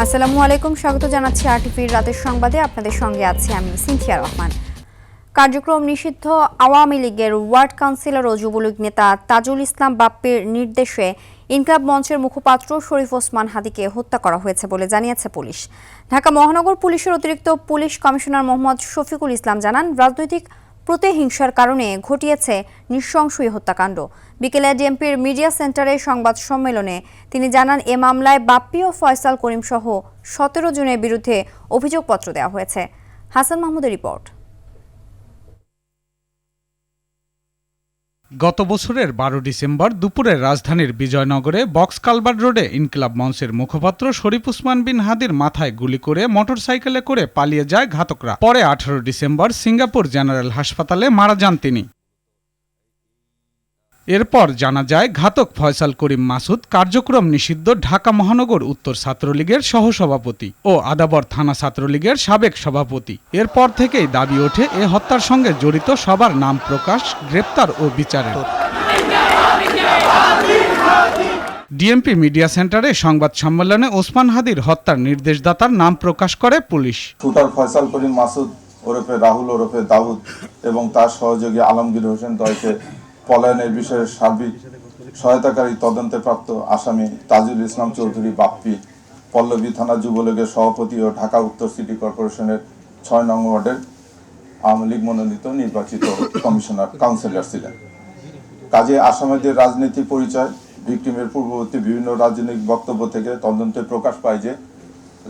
আসসালামু আলাইকুম, স্বাগত জানাচ্ছি আরটিভির রাতের সংবাদে। আপনাদের সঙ্গে আছি আমি সিনথিয়া রহমান। কার্যক্রম নিষিদ্ধ আওয়ামী লীগের ওয়ার্ড কাউন্সিলর ও যুবলীগ নেতা তাজুল ইসলাম বাপ্পির নির্দেশে ইনকিলাব মঞ্চের মুখপাত্র শরীফ ওসমান হাদিকে হত্যা করা হয়েছে বলে জানিয়েছে পুলিশ। ঢাকা মহানগর পুলিশের অতিরিক্ত পুলিশ কমিশনার মোহাম্মদ শফিকুল ইসলাম জানান, রাজনৈতিক প্রতিহিংসার কারণে ঘটিয়েছে নৃশংস এই হত্যাকাণ্ড। বিকেলে ডিএমপির মিডিয়া সেন্টারে সংবাদ সম্মেলনে তিনি জানান, এ মামলায় বাপ্পি ও ফয়সাল করিম সহ 17 জনের বিরুদ্ধে অভিযোগপত্র দেওয়া হয়েছে। হাসান মাহমুদের রিপোর্ট। গত বছরের 12 ডিসেম্বর দুপুরে রাজধানীর বিজয়নগরে বক্স কালভার্ট রোডে ইনকিলাব মঞ্চের মুখপাত্র শরীফ ওসমান বিন হাদির মাথায় গুলি করে মোটরসাইকেলে করে পালিয়ে যায় ঘাতকরা। পরে 18 ডিসেম্বর সিঙ্গাপুর জেনারেল হাসপাতালে মারা যান তিনি। এরপর জানা যায়, ঘাতক ফয়সাল করিম মাসুদ কার্যক্রম নিষিদ্ধ ঢাকা মহানগর উত্তর ছাত্রলীগের সহসভাপতি ও আদাবর থানা ছাত্রলীগের সাবেক সভাপতি। এরপর থেকেই দাবি ওঠে এ হত্যার সঙ্গে জড়িত সবার নাম প্রকাশ, গ্রেপ্তার ও বিচারের। ডিএমপি মিডিয়া সেন্টারে সংবাদ সম্মেলনে ওসমান হাদির হত্যার নির্দেশদাতার নাম প্রকাশ করে পুলিশ। শুটার ফয়সাল করিম মাসুদ ওরফে রাহুল ওরফে দাউদ এবং তার সহযোগী আলমগীর হোসেন দ্বয়কে পলায়নের বিষয়ে সার্বিক সহায়তাকারী তদন্তে প্রাপ্ত আসামি তাজুল ইসলাম চৌধুরী বাপ্পি পল্লবী থানা যুবলীগের সভাপতি ও ঢাকা উত্তর সিটি কর্পোরেশনের 6 নং ওয়ার্ডের আওয়ামী লীগ মনোনীত নির্বাচিত কমিশনার কাউন্সিলর ছিলেন। কাজে আসামিদের রাজনীতি পরিচয়, ভিকটিমের পূর্ববর্তী বিভিন্ন রাজনৈতিক বক্তব্য থেকে তদন্তে প্রকাশ পায় যে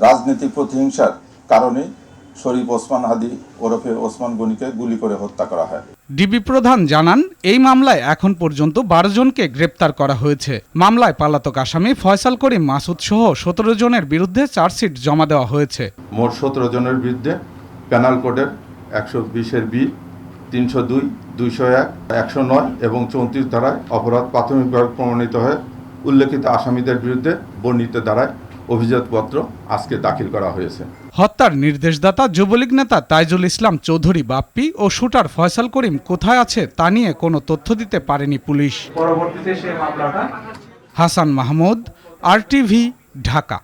রাজনৈতিক প্রতিহিংসার কারণে শরীফ ওসমান হাদি ওরফে ওসমান গনিকে গুলি করে হত্যা করা হয়। ডিবি প্রধান জানান, এই মামলায় এখন পর্যন্ত 12 জনকে গ্রেপ্তার করা হয়েছে। মামলায় পলাতক আসামি ফয়সাল করিম মাসুদ সহ 17 জনের বিরুদ্ধে চার্জশিট জমা দেওয়া হয়েছে। মোট 17 জনের বিরুদ্ধে পেনাল কোডের 120-এর বি, 302, 201, 109 এবং 34 ধারায় অপরাধ প্রাথমিকভাবে প্রমাণিত হয়ে উল্লেখিত আসামিদের বিরুদ্ধে বর্ণিত ধারায় অভিযোগপত্র আজকে দাখিল করা হয়েছে। হত্যার নির্দেশদাতা যুবলীগ নেতা তাজুল ইসলাম চৌধুরী বাপ্পি ও শুটার ফয়সাল করিম কোথায় আছে তা নিয়ে কোনো তথ্য দিতে পারেনি পুলিশ। পরবর্তীতে সেই মামলাটা হাসান মাহমুদ, আরটিভি, ঢাকা।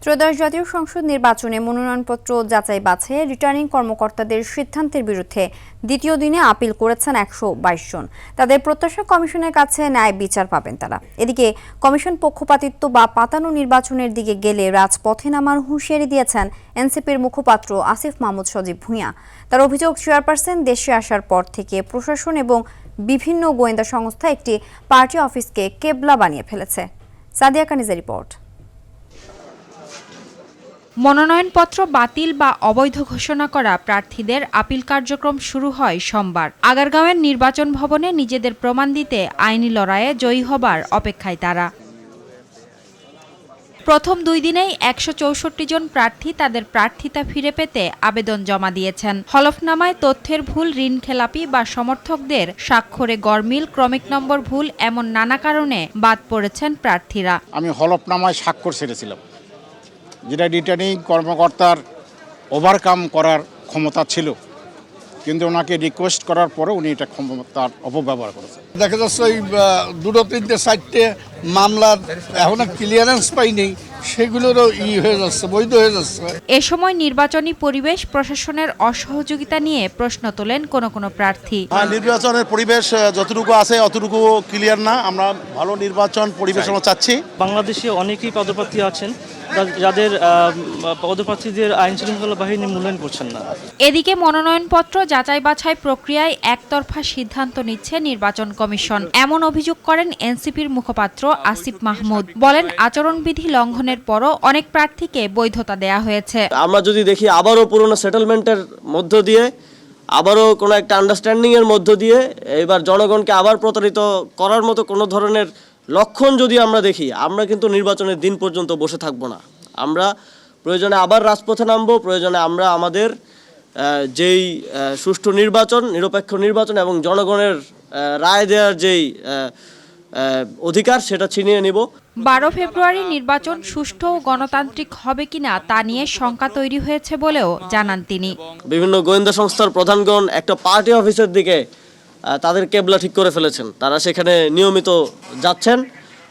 ত্রয়োদশ জাতীয় সংসদ নির্বাচনে মনোনয়নপত্র যাচাই বাছাইয়ে রিটার্নিং কর্মকর্তাদের সিদ্ধান্তের বিরুদ্ধে দ্বিতীয় দিনে আপিল করেছেন 122 জন। তাদের প্রত্যাশা, কমিশনের কাছে ন্যায় বিচার পাবেন তারা। এদিকে কমিশন পক্ষপাতিত্ব বা পাতানো নির্বাচনের দিকে গেলে রাজপথে নামার হুঁশিয়ারি দিয়েছেন এনসিপির মুখপাত্র আসিফ মাহমুদ সজীব ভূঁইয়া। তার অভিযোগ, চেয়ারপারসন দেশে আসার পর থেকে প্রশাসন এবং বিভিন্ন গোয়েন্দা সংস্থা একটি পার্টি অফিসকে কেবলা বানিয়ে ফেলেছে। সাদিয়া কানিজের রিপোর্ট। মনোনয়নপত্র বাতিল বা অবৈধ ঘোষণা করা প্রার্থীদের আপিল কার্যক্রম শুরু হয় সোমবার। আগারগাঁওয়ের নির্বাচন ভবনে নিজেদের প্রমাণ দিতে আইনি লড়াইয়ে জয়ী হবার অপেক্ষায় তারা। প্রথম 2 দিনেই 164 জন প্রার্থী তাদের প্রার্থিতা ফিরে পেতে আবেদন জমা দিয়েছেন। হলফনামায় তথ্যের ভুল, ঋণ খেলাপি বা সমর্থকদের স্বাক্ষরে গরমিল, ক্রমিক নম্বর ভুল, এমন নানা কারণে বাদ পড়েছেন প্রার্থীরা। আমি হলফনামায় স্বাক্ষর ছেড়েছিলাম, যেটা রিটার্নিং কর্মকর্তার ওভারকাম করার ক্ষমতা ছিল, কিন্তু ওনাকে রিকোয়েস্ট করার পরে উনি এটা ক্ষমতার অপব্যবহার করেছেন। দেখা যাচ্ছে ওই 2-3-4টে মামলার এখনো ক্লিয়ারেন্স পাইনি, সেগুলোরও হয়ে যাচ্ছে, বৈধ হয়ে যাচ্ছে। এ সময় নির্বাচনী পরিবেশ প্রশাসনের অসহযোগিতা নিয়ে প্রশ্ন তোলেন কোনো প্রার্থী। নির্বাচনের পরিবেশ যতটুকু আছে অতটুকু ক্লিয়ার না। আমরা ভালো নির্বাচন পরিবেশ আমরা চাচ্ছি। বাংলাদেশে অনেকেই পদপ্রার্থী আছেন যাদের পদপ্রার্থীদের আইন শৃঙ্খলা বাহিনী মূল্যায়ন করছেন না। এদিকে মনোনয়নপত্র যাচাই বাছাই প্রক্রিয়ায় একতরফা সিদ্ধান্ত নিচ্ছে নির্বাচন কমিশন, এমন অভিযোগ করেন এনসিপির মুখপাত্র আসিফ মাহমুদ। বলেন, আচরণবিধি লঙ্ঘনের পরও অনেক প্রার্থীকে বৈধতা দেয়া হয়েছে। আমরা যদি দেখি আবারও পুরনো সেটেলমেন্টের মধ্য দিয়ে, আবারও কোনো একটা আন্ডারস্ট্যান্ডিং এর মধ্য দিয়ে এবার জনগণকে আবার প্রতারিত করার মতো কোনো ধরনের লক্ষণ যদি আমরা দেখি, আমরা কিন্তু নির্বাচনের দিন পর্যন্ত বসে থাকবো না। আমরা প্রয়োজনে আবার রাজপথে নামবো। প্রয়োজনে আমরা আমাদের যেই সুষ্ঠু নির্বাচন, নিরপেক্ষ নির্বাচন এবং জনগণের রায় দেওয়ার যেই অধিকার, সেটা ছিনিয়ে নিব। 12 ফেব্রুয়ারি নির্বাচন সুষ্ঠু ও গণতান্ত্রিক হবে কিনা তা নিয়ে শঙ্কা তৈরি হয়েছে বলেও জানান তিনি। বিভিন্ন গোয়েন্দা সংস্থার প্রধানগণ একটা পার্টি অফিসের দিকে তাদের কেবলা ঠিক করে ফেলেছেন। তারা সেখানে নিয়মিত যাচ্ছেন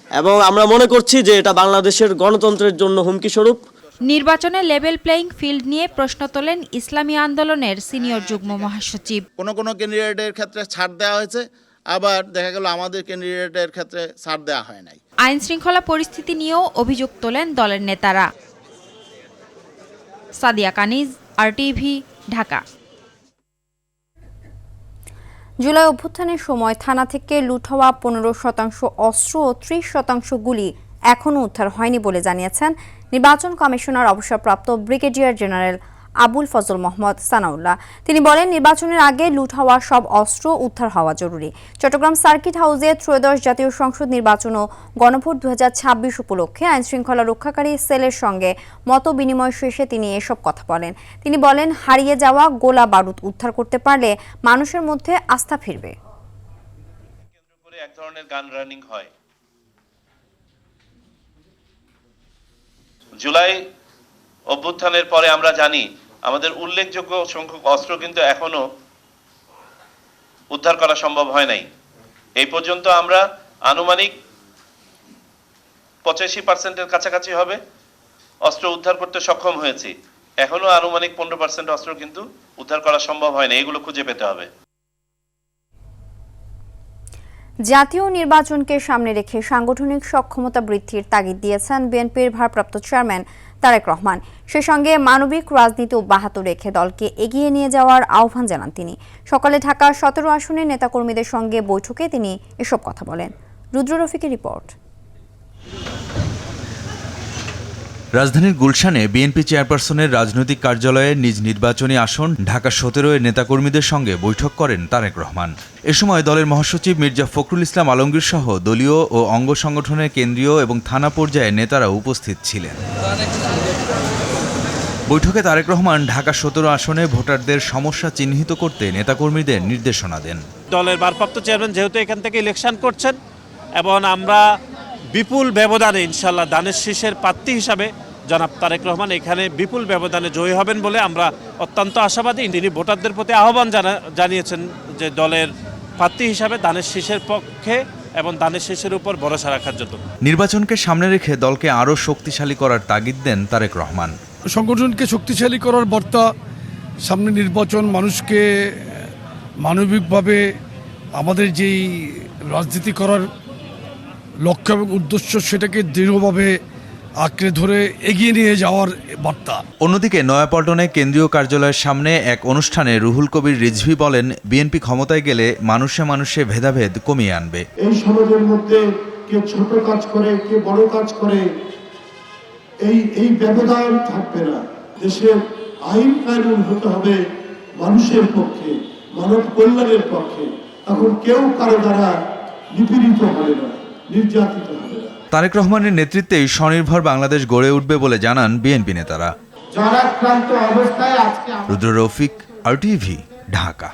এবং আমরা মনে করছি যে এটা বাংলাদেশের গণতন্ত্রের জন্য হুমকি স্বরূপ। নির্বাচনে লেভেল প্লেইং ফিল্ড নিয়ে প্রশ্ন তোলেন ইসলামী আন্দোলনের সিনিয়র যুগ্ম মহাসচিব। কোনো ক্যান্ডিডেটের ক্ষেত্রে ছাড় দেওয়া হয়েছে, আবার দেখা গেল আমাদের ক্যান্ডিডেটের ক্ষেত্রে ছাড় দেওয়া হয় নাই। আইন শৃঙ্খলা পরিস্থিতি নিয়েও অভিযোগ তোলেন দলের নেতারা। সাদিয়া কানিজ, RTV, ঢাকা। জুলাই অভ্যুত্থানের সময় থানা থেকে লুট হওয়া 15% অস্ত্র ও 30% গুলি এখনও উদ্ধার হয়নি বলে জানিয়েছেন নির্বাচন কমিশনার অবসরপ্রাপ্ত ব্রিগেডিয়ার জেনারেল আবুল ফজল মোহাম্মদ সানাউল্লাহ। তিনি বলেন, নির্বাচনের আগে লুট হওয়া সব অস্ত্র উদ্ধার হওয়া জরুরি। চট্টগ্রাম সার্কিট হাউসে ত্রয়োদশ জাতীয় সংসদ নির্বাচন ও গণভোট 2026 উপলক্ষে আইনশৃঙ্খলা রক্ষাকারী সেলের সঙ্গে মত বিনিময় শেষে তিনি এসব কথা বলেন। তিনি বলেন, হারিয়ে যাওয়া গোলা বারুদ উদ্ধার করতে পারলে মানুষের মধ্যে আস্থা ফিরবে। এক ধরনের গান রানিং হয়। জুলাই অভ্যুত্থানের পরে আমরা জানি আমাদের উল্লেখযোগ্য সংখ্যক অস্ত্র কিন্তু এখনো উদ্ধার করা সম্ভব হয় নাই। এই পর্যন্ত আমরা আনুমানিক 85% কাছাকাছি হবে অস্ত্র উদ্ধার করতে সক্ষম হয়েছি। এখনো আনুমানিক 15% অস্ত্র কিন্তু উদ্ধার করা সম্ভব হয় না, এগুলো খুঁজে পেতে হবে। জাতীয় নির্বাচনকে সামনে রেখে সাংগঠনিক সক্ষমতা বৃদ্ধির তাগিদ দিয়েছেন বিএনপির ভারপ্রাপ্ত চেয়ারম্যান তারেক রহমান। সে সঙ্গে মানবিক রাজনীতি অব্যাহত রেখে দলকে এগিয়ে নিয়ে যাওয়ার আহ্বান জানান তিনি। সকালে ঢাকা 17 আসনের নেতাকর্মীদের সঙ্গে বৈঠকে তিনি এসব কথা বলেন। রুদ্র রফিকের রিপোর্ট। রাজধানীর গুলশানে বিএনপি চেয়ারপারসনের রাজনৈতিক কার্যালয়ে নিজ নির্বাচনী আসন ঢাকা 17 নেতাকর্মীদের সঙ্গে বৈঠক করেন তারেক রহমান। এ সময় দলের মহাসচিব মির্জা ফখরুল ইসলাম আলমগীর সহ দলীয় ও অঙ্গ সংগঠনের কেন্দ্রীয় এবং থানা পর্যায়ে নেতারা উপস্থিত ছিলেন। বৈঠকে তারেক রহমান ঢাকা 17 আসনে ভোটারদের সমস্যা চিহ্নিত করতে নেতাকর্মীদের নির্দেশনা দেন। দলের ভারপ্রাপ্ত চেয়ারম্যান যেহেতু এখান থেকে ইলেকশন করছেন এবং আমরা বিপুল ব্যবধানে ইনশাল্লাহ দানের শীষের প্রার্থী হিসাবে জনাব তারেক রহমান এখানে বিপুল ব্যবধানে জয়ী হবেন বলে আমরা অত্যন্ত আশাবাদী। তিনি ভোটারদের প্রতি আহ্বান জানিয়েছেন যে দলের প্রার্থী হিসাবে দানের শীষের পক্ষে এবং দানের শীষের উপর ভরসা রাখার জন্য। নির্বাচনকে সামনে রেখে দলকে আরও শক্তিশালী করার তাগিদ দেন তারেক রহমান। সংগঠনকে শক্তিশালী করার বার্তা, সামনে নির্বাচন, মানুষকে মানবিকভাবে আমাদের যেই রাজনীতি করার লক্ষ্য এবং উদ্দেশ্য সেটাকে দৃঢ়ভাবে আঁকড়ে ধরে এগিয়ে নিয়ে যাওয়ার বার্তা। অন্যদিকে নয়াপল্টনে কেন্দ্রীয় কার্যালয়ের সামনে এক অনুষ্ঠানে রুহুল কবির রিজভী বলেন, বিএনপি ক্ষমতায় গেলে মানুষে মানুষে ভেদাভেদ কমিয়ে আনবে। এই সমাজের মধ্যে কে ছোট কাজ করে কে বড় কাজ করে এই ব্যবধান থাকবে না। দেশের আইন কানুন হতে হবে মানুষের পক্ষে, মানব কল্যাণের পক্ষে। তখন কেউ কারো দ্বারা নিপীড়িত হবে না, নির্যাতিত হবে না। তারেক রহমানের নেতৃত্বেই স্বনির্ভর বাংলাদেশ গড়ে উঠবে বলে জানান বিএনপি নেতারা। রুদ্র রফিক, RTV, ঢাকা।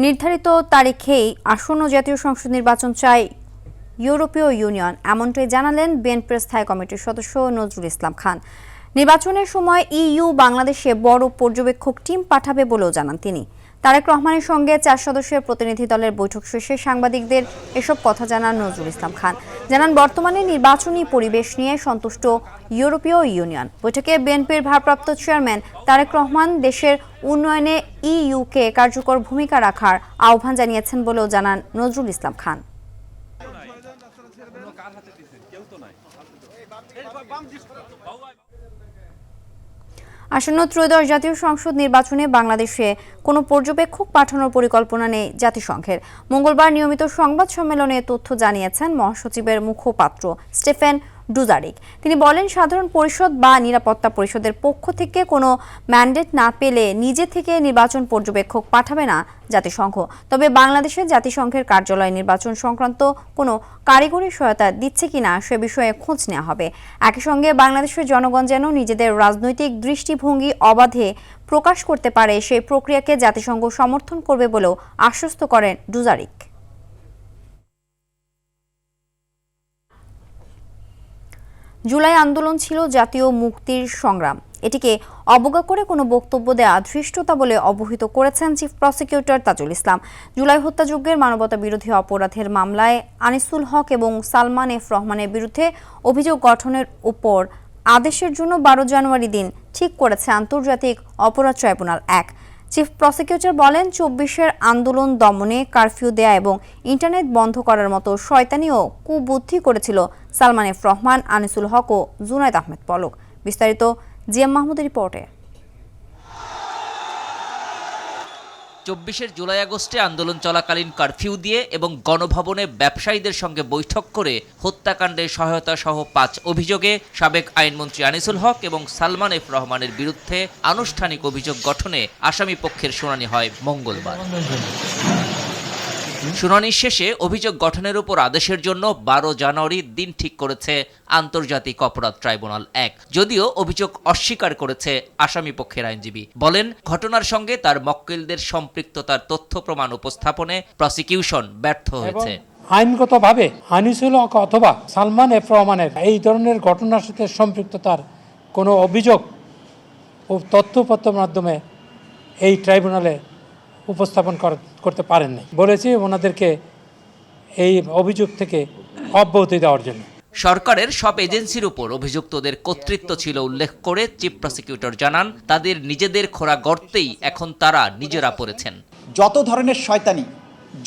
নির্ধারিত তারিখেই আসন্ন জাতীয় সংসদ নির্বাচন চাই ইউরোপীয় ইউনিয়ন, এমনটাই জানালেন বিএনপির স্থায়ী কমিটির সদস্য নজরুল ইসলাম খান। নির্বাচনের সময় EU বাংলাদেশে বড় পর্যবেক্ষক টিম পাঠাবে বলেও জানান তিনি। তারেক রহমানের সঙ্গে 4 সদস্যের প্রতিনিধি দলের বৈঠক শেষে সাংবাদিকদের এসব কথা জানান নজরুল ইসলাম খান। জানান, বর্তমানে নির্বাচনী পরিবেশ নিয়ে সন্তুষ্ট ইউরোপীয় ইউনিয়ন। বৈঠকে বিএনপির ভারপ্রাপ্ত চেয়ারম্যান তারেক রহমান দেশের উন্নয়নে EUকে কার্যকর ভূমিকা রাখার আহ্বান জানিয়েছেন বলেও জানান নজরুল ইসলাম খান। আসন্ন ত্রয়োদশ জাতীয় সংসদ নির্বাচনে বাংলাদেশে কোনো পর্যবেক্ষক পাঠানোর পরিকল্পনা নেই জাতিসংঘের। মঙ্গলবার নিয়মিত সংবাদ সম্মেলনে তথ্য জানিয়েছেন মহাসচিবের মুখপাত্র স্টেফেন ডুজারিক। তিনি বলেন, সাধারণ পরিষদ বা নিরাপত্তা পরিষদের পক্ষ থেকে কোনো ম্যান্ডেট না পেলে নিজে থেকে নির্বাচন পর্যবেক্ষক পাঠাবে না জাতিসংঘ। তবে বাংলাদেশের জাতিসংঘের কার্যালয় নির্বাচন সংক্রান্ত কোনো কারিগরি সহায়তা দিচ্ছে কিনা সে বিষয়ে খোঁজ নেওয়া হবে। একই সঙ্গে বাংলাদেশের জনগণ যেন নিজেদের রাজনৈতিক দৃষ্টিভঙ্গি অবাধে প্রকাশ করতে পারে সেই প্রক্রিয়াকে জাতিসংঘ সমর্থন করবে বলেও আশ্বস্ত করেন ডুজারিক। জুলাই আন্দোলন ছিল জাতীয় মুক্তির সংগ্রাম। এটিকে অবজ্ঞা করে কোনো বক্তব্য দেয়া ধৃষ্টতা বলে অবহিত করেছেন চিফ প্রসিকিউটর তাজুল ইসলাম। জুলাই হত্যাযজ্ঞের মানবতা বিরোধী অপরাধের মামলায় আনিসুল হক এবং সালমান এফ রহমানের বিরুদ্ধে অভিযোগ গঠনের উপর আদেশের জন্য 12 জানুয়ারি দিন ঠিক করেছে আন্তর্জাতিক অপরাধ ট্রাইব্যুনাল 1। চিফ প্রসিকিউটর বলেন, 24-এর আন্দোলন দমনে কারফিউ দেয়া এবং ইন্টারনেট বন্ধ করার মতো শয়তানি ও কুবুদ্ধি করেছিল সালমান এফ রহমান, আনিসুল হক ও জুনায়েদ আহমেদ পলক। বিস্তারিত জিএম মাহমুদের রিপোর্টে। 24 জুলাই আগস্টে আন্দোলন চলাকালীন কারফিউ দিয়ে এবং গণভবনে ব্যবসায়ীদের সঙ্গে বৈঠক করে হত্যাকাণ্ডে সহায়তা সহ 5 অভিযোগে সাবেক আইনমন্ত্রী আনিসুল হক এবং সালমান এফ রহমানের বিরুদ্ধে আনুষ্ঠানিক অভিযোগ গঠনে আসামি পক্ষের শুনানি হয় মঙ্গলবার। শুনানি শেষে অভিযোগ গঠনের উপর আদেশের জন্য 12 জানুয়ারি দিন ঠিক করেছে আন্তর্জাতিক অপরাধ ট্রাইব্যুনাল 1। যদিও অভিযোগ অস্বীকার করেছে আসামি পক্ষের আইনজীবী। বলেন, ঘটনার সঙ্গে তার মক্কেলদের সম্পৃক্ততার তথ্য প্রমাণ উপস্থাপনে প্রসিকিউশন ব্যর্থ হয়েছে। আইনগতভাবে আনিসুল হক অথবা সালমান এফ রহমানের এই ধরনের ঘটনার সাথে সম্পৃক্ততার কোনো অভিযোগ ও তথ্যপত্রের মাধ্যমে এই ট্রাইব্যুনালে উপস্থাপন করতে পারেননি। বলেছি ওনাদেরকে এই অভিযোগ থেকে অব্যাহতি দেওয়ার জন্য। সরকারের সব এজেন্সির উপর অভিযুক্তদের কর্তৃত্ব ছিল উল্লেখ করে চিফ প্রসিকিউটর জানান, তাদের নিজেদের খোঁড়া গর্তেই এখন তারা নিজেরা পড়েছেন। যত ধরনের শয়তানি,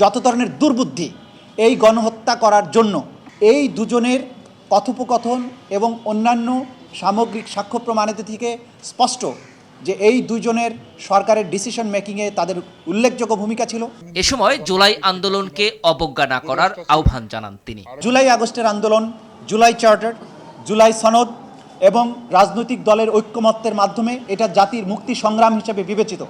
যত ধরনের দুর্বুদ্ধি এই গণহত্যা করার জন্য এই দুজনের কথোপকথন এবং অন্যান্য সামগ্রিক সাক্ষ্য প্রমাণিত থেকে স্পষ্ট যে এই দুজনের সরকারের ডিসিশন মেকিংয়ে তাদের উল্লেখযোগ্য ভূমিকা ছিল। এ সময় জুলাই আন্দোলনকে অবজ্ঞা না করার আহ্বান জানান তিনি। জুলাই আগস্টের আন্দোলন, জুলাই চার্টার, জুলাই সনদ এবং রাজনৈতিক দলের ঐক্যমত্যের মাধ্যমে এটা জাতির মুক্তি সংগ্রাম হিসেবে বিবেচিত।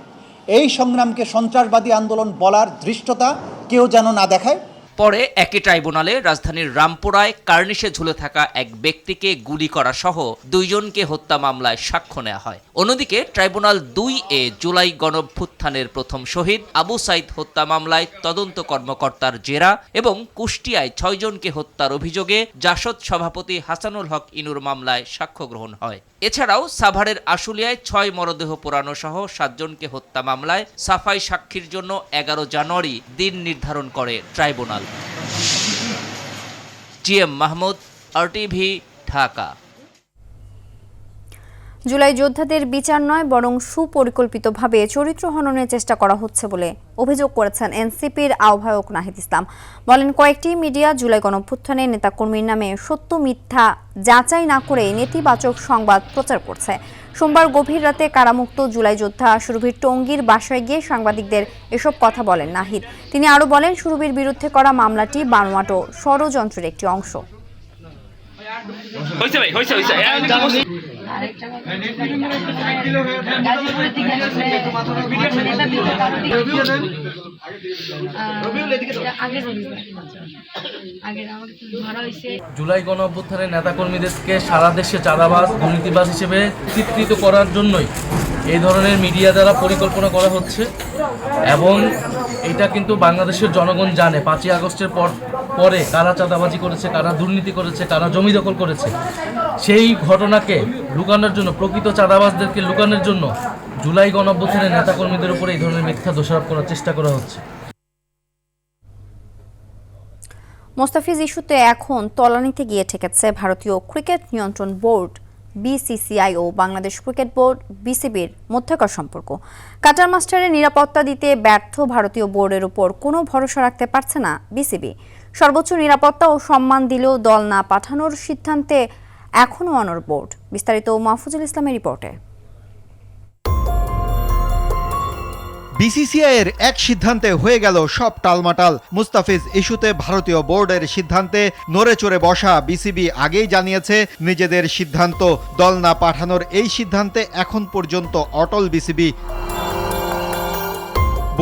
এই সংগ্রামকে সন্ত্রাসবাদী আন্দোলন বলার ধৃষ্টতা কেউ যেন না দেখায়। পরে একই ট্রাইব্যুনালে রাজধানীর রামপুরায় কার্নিশে ঝুলে থাকা এক ব্যক্তিকে গুলি করা সহ 2 জনকে হত্যা মামলায় সাক্ষ্য নেওয়া হয়। অন্যদিকে ট্রাইব্যুনাল 2-এ জুলাই গণঅভ্যুত্থানের প্রথম শহীদ আবু সাইদ হত্যা মামলায় তদন্ত কর্মকর্তার জেরা এবং কুষ্টিয়ায় 6 জনকে হত্যার অভিযোগে জাসদ সভাপতি হাসানুল হক ইনুর মামলায় সাক্ষ্য গ্রহণ হয়। এছাড়াও সাভারের আশুলিয়ায় 6 মরদেহ পোড়ানো সহ 7 জনকে হত্যা মামলায় সাফাই সাক্ষীর জন্য 11 জানুয়ারি দিন নির্ধারণ করে tribunal. GM Mahmud, RTV, Dhaka. July যোদ্ধাদের বিচার নয় বরং সুপরিকল্পিতভাবে চরিত্র হননের চেষ্টা করা হচ্ছে বলে অভিযোগ করেছেন এনসিপির আহ্বায়ক নাহিদ ইসলাম। বলেন, কয়েকটি মিডিয়া জুলাই গণঅভ্যুত্থানে নেতাকর্মীর নামে সত্য মিথ্যা যাচাই না করে নেতিবাচক সংবাদ প্রচার করছে। সোমবার গভীর রাতে কারামুক্ত জুলাই যোদ্ধা সুরভীর টঙ্গীর বাসায় গিয়ে সাংবাদিকদের এসব কথা বলেন নাহিদ। তিনি আরও বলেন, সুরভীর বিরুদ্ধে করা মামলাটি বানোয়াট ও ষড়যন্ত্রের একটি অংশ। জুলাই গণঅভ্যুত্থানের নেতাকর্মীদেরকে সারা দেশে চাঁদাবাজ, দুর্নীতিবাজ হিসেবে চিত্রিত করার জন্যই এই ধরনের মিডিয়া দ্বারা পরিকল্পনা করা হচ্ছে এবং এটা কিন্তু বাংলাদেশের জনগণ জানে 5ই আগস্টের পরে কারা চাঁদাবাজি করেছে, কারা দুর্নীতি করেছে, কারা জমি দখল করেছে। সেই ঘটনাকে লুকানোর জন্য, প্রকৃত চাঁদাবাজদেরকে লুকানোর জন্য জুলাই গণঅভ্যুত্থানের নেতাকর্মীদের উপরে এই ধরনের মিথ্যা দোষারোপ করার চেষ্টা করা হচ্ছে। মোস্তাফিজ ইস্যুতে এখন তলানিতে গিয়ে ঠেকেছে ভারতীয় ক্রিকেট নিয়ন্ত্রণ বোর্ড বিসিসিআই ও বাংলাদেশ ক্রিকেট বোর্ড বিসিবির মধ্যকার সম্পর্ক। কাটার মাস্টারের নিরাপত্তা দিতে ব্যর্থ ভারতীয় বোর্ডের উপর কোনো ভরসা রাখতে পারছে না বিসিবি। সর্বোচ্চ নিরাপত্তা ও সম্মান দিলেও দল না পাঠানোর সিদ্ধান্তে এখনও অনড় বোর্ড। বিস্তারিত মাহফুজুল ইসলামের রিপোর্টে। বিসিসিআইয়ের এক সিদ্ধান্তে হয়ে গেল সব টালমাটাল। মুস্তাফিজ ইস্যুতে ভারতীয় বোর্ডের সিদ্ধান্তে নড়ে চড়ে বসা বিসিবি আগেই জানিয়েছে নিজেদের সিদ্ধান্ত। দল না পাঠানোর এই সিদ্ধান্তে এখন পর্যন্ত অটল বিসিবি।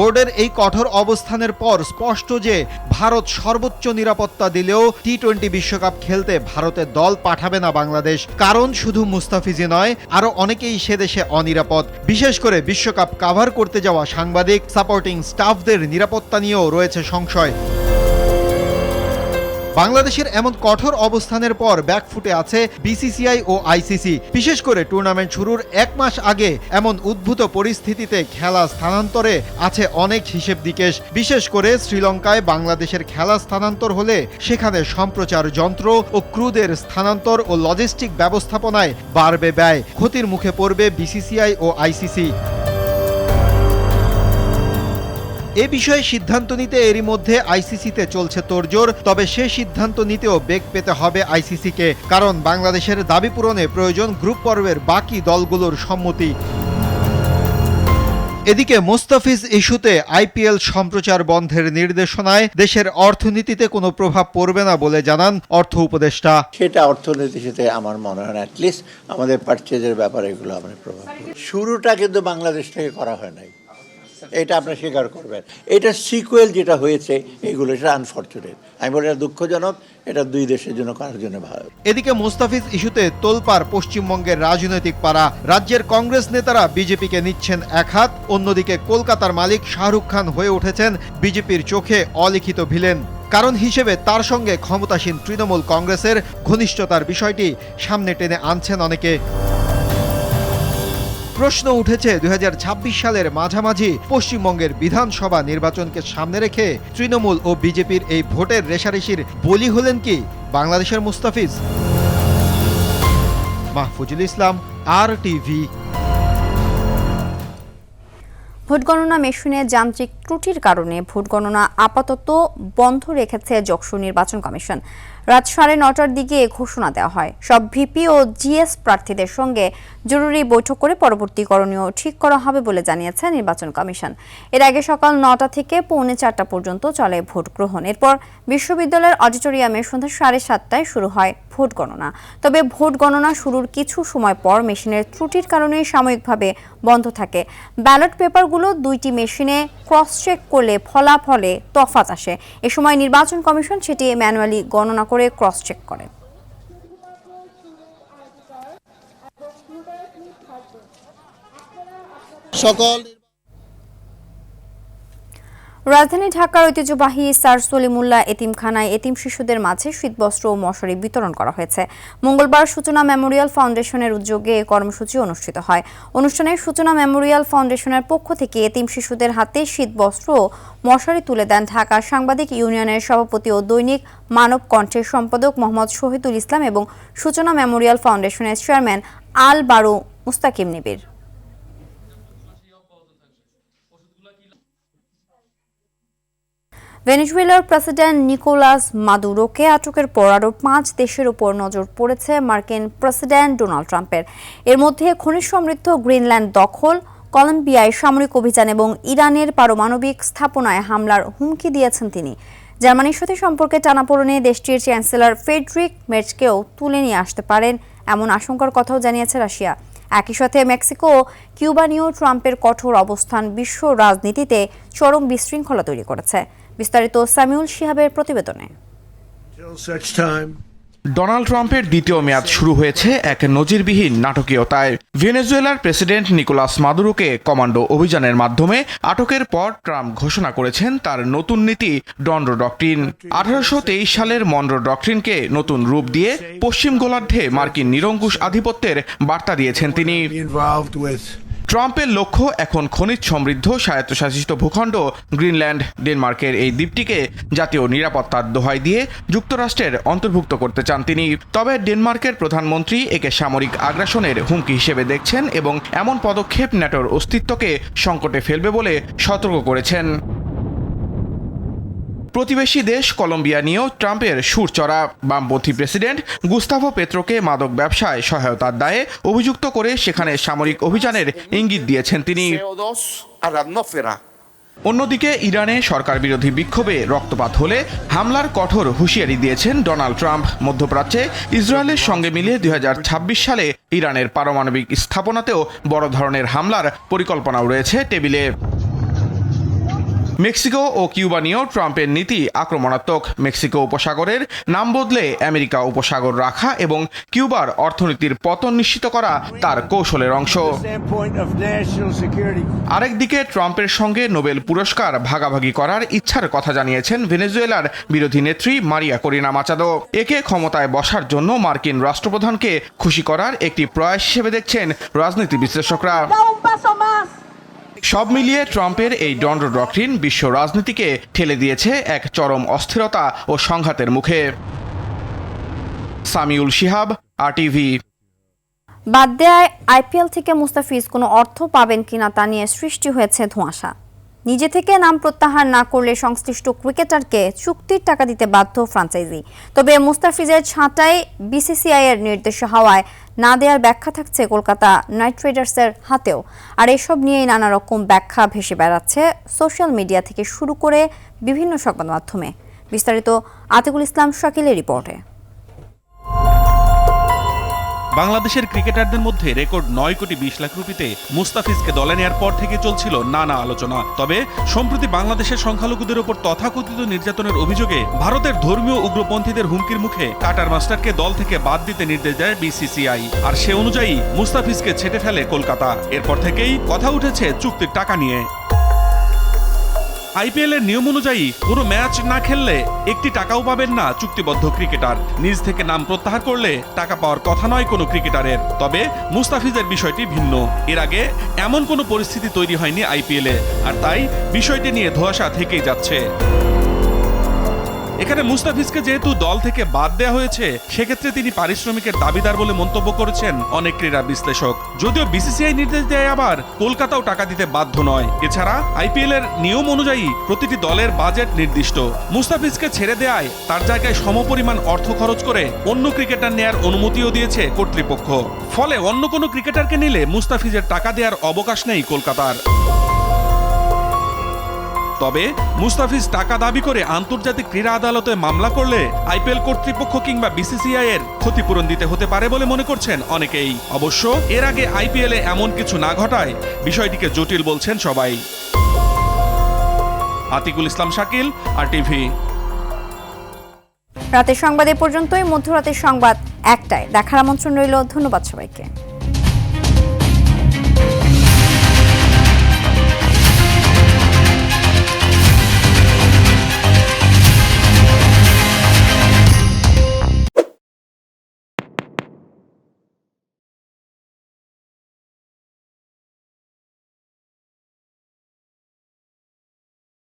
বোর্ডের এই কঠোর অবস্থানের পর স্পষ্ট যে ভারত সর্বোচ্চ নিরাপত্তা দিলেও টি-20 বিশ্বকাপ খেলতে ভারতের দল পাঠাবে না বাংলাদেশ। কারণ শুধু মুস্তাফিজই নয়, আরও অনেকেই সে দেশে অনিরাপদ। বিশেষ করে বিশ্বকাপ কাভার করতে যাওয়া সাংবাদিক, সাপোর্টিং স্টাফদের নিরাপত্তা নিয়েও রয়েছে সংশয়। বাংলাদেশের এমন কঠোর অবস্থানের পর ব্যাকফুটে আছে বিসিসিআই ও আইসিসি। বিশেষ করে টুর্নামেন্ট শুরুর 1 মাস আগে এমন উদ্ভূত পরিস্থিতিতে খেলা স্থানান্তরে আছে অনেক হিসেব নিকেশ। বিশেষ করে শ্রীলঙ্কায় বাংলাদেশের খেলা স্থানান্তর হলে সেখানে সম্প্রচার যন্ত্র ও ক্রুদের স্থানান্তর ও লজিস্টিক ব্যবস্থাপনায় বাড়বে ব্যয়। ক্ষতির মুখে পড়বে বিসিসিআই ও আইসিসি। এ বিষয়ে সিদ্ধান্ত নিতে এরই মধ্যে আইসিসিতে চলছে তোড়জোড়। তবে সে সিদ্ধান্ত নিতেও বেগ পেতে হবে আইসিসিকে, কারণ বাংলাদেশের দাবি পূরণে প্রয়োজন গ্রুপ পর্বের বাকি দলগুলোর সম্মতি। এদিকে মুস্তাফিজ ইস্যুতে আইপিএল সম্প্রচার বন্ধের নির্দেশনায় দেশের অর্থনীতিতে কোনো প্রভাব পড়বে না বলে জানান অর্থ উপদেষ্টা। সেটা অর্থনীতির সাথে আমার মনে হয় অ্যাটলিস্ট আমাদের পারচেজের ব্যাপারে এগুলো আমাদের প্রভাব পড়বে। শুরুটা কিন্তু বাংলাদেশ থেকে করা হয় নাই, এটা আপনারা স্বীকার করবেন। এটা সিকুয়েল যেটা হয়েছে এগুলো এটা আনফরচুনেট। আমি বলি এটা দুঃখজনক, এটা দুই দেশের জন্য কারোর জন্য ভালো। এদিকে মুস্তাফিজ ইস্যুতে তোলপাড় পশ্চিমবঙ্গের রাজনৈতিক পাড়া। রাজ্যের কংগ্রেস নেতারা বিজেপিকে নিচ্ছেন এক হাত, অন্যদিকে কলকাতার মালিক শাহরুখ খান হয়ে উঠেছেন বিজেপির চোখে অলিখিত ভিলেন। কারণ হিসেবে তার সঙ্গে ক্ষমতাসীন তৃণমূল কংগ্রেসের ঘনিষ্ঠতার বিষয়টি সামনে টেনে আনছেন অনেকে। প্রশ্ন উঠেছে 2026 সালের মাঝামাঝি পশ্চিমবঙ্গের বিধানসভা নির্বাচনকে সামনে রেখে তৃণমূল ও বিজেপির এই ভোটের রেষারেষির বলি হলেন কি বাংলাদেশের মুস্তাফিজ? মাহফুজুল ইসলাম, RTV। ভোট গণনা মেশিনে যান্ত্রিক ত্রুটির কারণে ভোট গণনা আপাতত বন্ধ রেখেছে যশোর নির্বাচন কমিশন। রাত 9:30টার দিকে ঘোষণা দেওয়া হয়। সব ভিপি ও জিএস প্রার্থীদের সঙ্গে জরুরি বৈঠক করে পরবর্তী করণীয় ঠিক করা হবে বলে জানিয়েছে নির্বাচন কমিশন। এর আগে সকাল 9টা থেকে পৌনে 4টা পর্যন্ত চলে ভোট গ্রহণ। এরপর বিশ্ববিদ্যালয়ের অডিটোরিয়ামে সন্ধ্যা 7:30টায় শুরু হয় ভোট গণনা। তবে ভোট গণনা শুরুর কিছু সময় পর মেশিনের ত্রুটির কারণে সাময়িকভাবে বন্ধ থাকে। ব্যালট পেপারগুলো 2টি মেশিনে ক্রস চেক করলে ফলাফলে তফাৎ আসে। এ সময় নির্বাচন কমিশন সেটি ম্যানুয়ালি গণনা করে ক্রস চেক করেন। রাজধানী ঢাকার ঐতিহ্যবাহী স্যার সলিমুল্লাহ এতিমখানায় এতিম শিশুদের মাঝে শীতবস্ত্র ও মশারি বিতরণ করা হয়েছে। মঙ্গলবার সূচনা মেমোরিয়াল ফাউন্ডেশনের উদ্যোগে এই কর্মসূচি অনুষ্ঠিত হয়। অনুষ্ঠানে সূচনা মেমোরিয়াল ফাউন্ডেশনের পক্ষ থেকে এতিম শিশুদের হাতে শীতবস্ত্র ও মশারি তুলে দেন ঢাকা সাংবাদিক ইউনিয়নের সভাপতি ও দৈনিক মানব কণ্ঠের সম্পাদক মোহাম্মদ শহীদুল ইসলাম এবং সূচনা মেমোরিয়াল ফাউন্ডেশনের চেয়ারম্যান আল বারু মুস্তাকিম নিবির। ভেনেজুয়েলার প্রেসিডেন্ট নিকোলাস মাদুরোকে আটকের পর আরও 5 দেশের উপর নজর পড়েছে মার্কিন প্রেসিডেন্ট ডোনাল্ড ট্রাম্পের। এর মধ্যে খনিজ সমৃদ্ধ গ্রিনল্যান্ড দখল, কলম্বিয়ায় সামরিক অভিযান এবং ইরানের পারমাণবিক স্থাপনায় হামলার হুমকি দিয়েছেন তিনি। জার্মানির সাথে সম্পর্কে টানাপোড়েনে দেশটির চ্যান্সেলর ফ্রেডরিক মের্জকেও তুলে নিয়ে আসতে পারেন এমন আশঙ্কার কথাও জানিয়েছে রাশিয়া। একই সাথে মেক্সিকো ও কিউবা নিয়েও ট্রাম্পের কঠোর অবস্থান বিশ্ব রাজনীতিতে চরম বিশৃঙ্খলা তৈরি করেছে। বিস্তারিত সামিউল শিহাবের প্রতিবেদনে। ডোনাল্ড ট্রাম্পের দ্বিতীয় মেয়াদ শুরু হয়েছে এক নজিরবিহীন নাটকীয়তায়। ভেনেজুয়েলার প্রেসিডেন্ট নিকোলাস মাদুরোকে কমান্ডো অভিযানের মাধ্যমে আটকের পর ট্রাম্প ঘোষণা করেছেন তার নতুন নীতি ডনরো ডক্ট্রিন। 1823 সালের মনরো ডক্ট্রিনকে নতুন রূপ দিয়ে পশ্চিম গোলার্ধে মার্কিন নিরঙ্কুশ আধিপত্যের বার্তা দিয়েছেন তিনি। ট্রাম্পের লক্ষ্য এখন খনিজ সমৃদ্ধ স্বায়ত্তশাসিত ভূখণ্ড গ্রিনল্যান্ড। ডেনমার্কের এই দ্বীপটিকে জাতীয় নিরাপত্তার দোহাই দিয়ে যুক্তরাষ্ট্রের অন্তর্ভুক্ত করতে চান তিনি। তবে ডেনমার্কের প্রধানমন্ত্রী একে সামরিক আগ্রাসনের হুমকি হিসেবে দেখছেন এবং এমন পদক্ষেপ ন্যাটোর অস্তিত্বকে সংকটে ফেলবে বলে সতর্ক করেছেন। প্রতিবেশী দেশ কলম্বিয়া নিয়েও ট্রাম্পের সুর চড়া। বামপন্থী প্রেসিডেন্ট গুস্তাভো পেত্রোকে মাদক ব্যবসায় সহায়তার দায়ে অভিযুক্ত করে সেখানে সামরিক অভিযানের ইঙ্গিত দিয়েছেন তিনি। অন্যদিকে ইরানে সরকার বিরোধী বিক্ষোভে রক্তপাত হলে হামলার কঠোর হুঁশিয়ারি দিয়েছেন ডোনাল্ড ট্রাম্প। মধ্যপ্রাচ্যে ইসরায়েলের সঙ্গে মিলে 2026 সালে ইরানের পারমাণবিক স্থাপনাতেও বড় ধরনের হামলার পরিকল্পনাও রয়েছে টেবিলে। মেক্সিকো ও কিউবা নিয়েও ট্রাম্পের নীতি আক্রমণাত্মক। মেক্সিকো উপসাগরের নাম বদলে আমেরিকা উপসাগর রাখা এবং কিউবার অর্থনীতির পতন নিশ্চিত করা তার কৌশলের অংশ। আরেকদিকে ট্রাম্পের সঙ্গে নোবেল পুরস্কার ভাগাভাগি করার ইচ্ছার কথা জানিয়েছেন ভেনেজুয়েলার বিরোধী নেত্রী মারিয়া করিনা মাচাদো। একে ক্ষমতায় বসার জন্য মার্কিন রাষ্ট্রপ্রধানকে খুশি করার একটি প্রয়াস হিসেবে দেখছেন রাজনীতি বিশ্লেষকরা। সব মিলিয়ে ট্রাম্পের এই দণ্ড ডক্ট্রিন বিশ্ব রাজনীতিকে ঠেলে দিয়েছে এক চরম অস্থিরতা ও সংঘাতের মুখে। সামিউল শিহাব, RTV। বাদ দেয়ায় আইপিএল থেকে মুস্তাফিজ কোনো অর্থ পাবেন কিনা তা নিয়ে সৃষ্টি হয়েছে ধোঁয়াশা। নিজে থেকে নাম প্রত্যাহার না করলে সংশ্লিষ্ট ক্রিকেটারকে চুক্তির টাকা দিতে বাধ্য ফ্রাঞ্চাইজি। তবে মুস্তাফিজের ছাঁটাই বিসিসিআই এর নির্দেশে হওয়ায় না দেওয়ার ব্যাখ্যা থাকছে কলকাতা নাইট রাইডার্সের হাতেও। আর এসব নিয়েই নানা রকম ব্যাখ্যা ভেসে বেড়াচ্ছে সোশ্যাল মিডিয়া থেকে শুরু করে বিভিন্ন সংবাদ মাধ্যমে। বিস্তারিত আতিকুল ইসলাম শাকিলের রিপোর্টে। বাংলাদেশের ক্রিকেটারদের মধ্যে রেকর্ড 9 কোটি 20 লাখ রুপিতে মুস্তাফিজকে দলে নেয়ার পর থেকে চলছিল নানা আলোচনা। তবে সম্প্রতি বাংলাদেশের সংখ্যালঘুদের উপর তথাকথিত নির্যাতনের অভিযোগে ভারতের ধর্মীয় উগ্রপন্থীদের হুমকির মুখে কাটার মাস্টারকে দল থেকে বাদ দিতে নির্দেশ দেয় বিসিসিআই। আর সে অনুযায়ী মুস্তাফিজকে ছেটে ফেলে কলকাতা। এরপর থেকেই কথা উঠেছে চুক্তির টাকা নিয়ে। আইপিএল এর নিয়ম অনুযায়ী পুরো ম্যাচ না খেললে একটি টাকাও পাবেন না চুক্তিবদ্ধ ক্রিকেটার। নিজ থেকে নাম প্রত্যাহার করলে টাকা পাওয়ার কথা নয় কোনো ক্রিকেটারের। তবে মুস্তাফিজের বিষয়টি ভিন্ন। এর আগে এমন কোনো পরিস্থিতি তৈরি হয়নি আইপিএলে, আর তাই বিষয়টি নিয়ে ধোঁয়াশা থেকেই যাচ্ছে। এখানে মুস্তাফিজকে যেহেতু দল থেকে বাদ দেওয়া হয়েছে, সেক্ষেত্রে তিনি পারিশ্রমিকের দাবিদার বলে মন্তব্য করেছেন অনেক ক্রীড়া বিশ্লেষক। যদিও বিসিসিআই নির্দেশ দেয় আবার কলকাতাও টাকা দিতে বাধ্য নয়। এছাড়া আইপিএল এর নিয়ম অনুযায়ী প্রতিটি দলের বাজেট নির্দিষ্ট। মুস্তাফিজকে ছেড়ে দেওয়ায় তার জায়গায় সমপরিমাণ অর্থ খরচ করে অন্য ক্রিকেটার নেয়ার অনুমতিও দিয়েছে কর্তৃপক্ষ। ফলে অন্য কোনো ক্রিকেটারকে নিলে মুস্তাফিজের টাকা দেওয়ার অবকাশ নেই কলকাতার। তবে মুস্তাফিজ টাকা দাবি করে আন্তর্জাতিক ক্রীড়া আদালতে মামলা করলে আইপিএল কর্তৃপক্ষ কিংবা বিসিসিআই এর ক্ষতিপূরণ দিতে হতে পারে বলে মনে করছেন অনেকেই। অবশ্য এর আগে আইপিএলে এমন কিছু না ঘটায় বিষয়টিকে জটিল বলছেন সবাই। আতিকুল ইসলাম শাকিল, RTV। রাতের সংবাদ এ পর্যন্তই। মধ্যরাতের সংবাদ 1টায় দেখার আমন্ত্রণ রইল। ধন্যবাদ সবাইকে।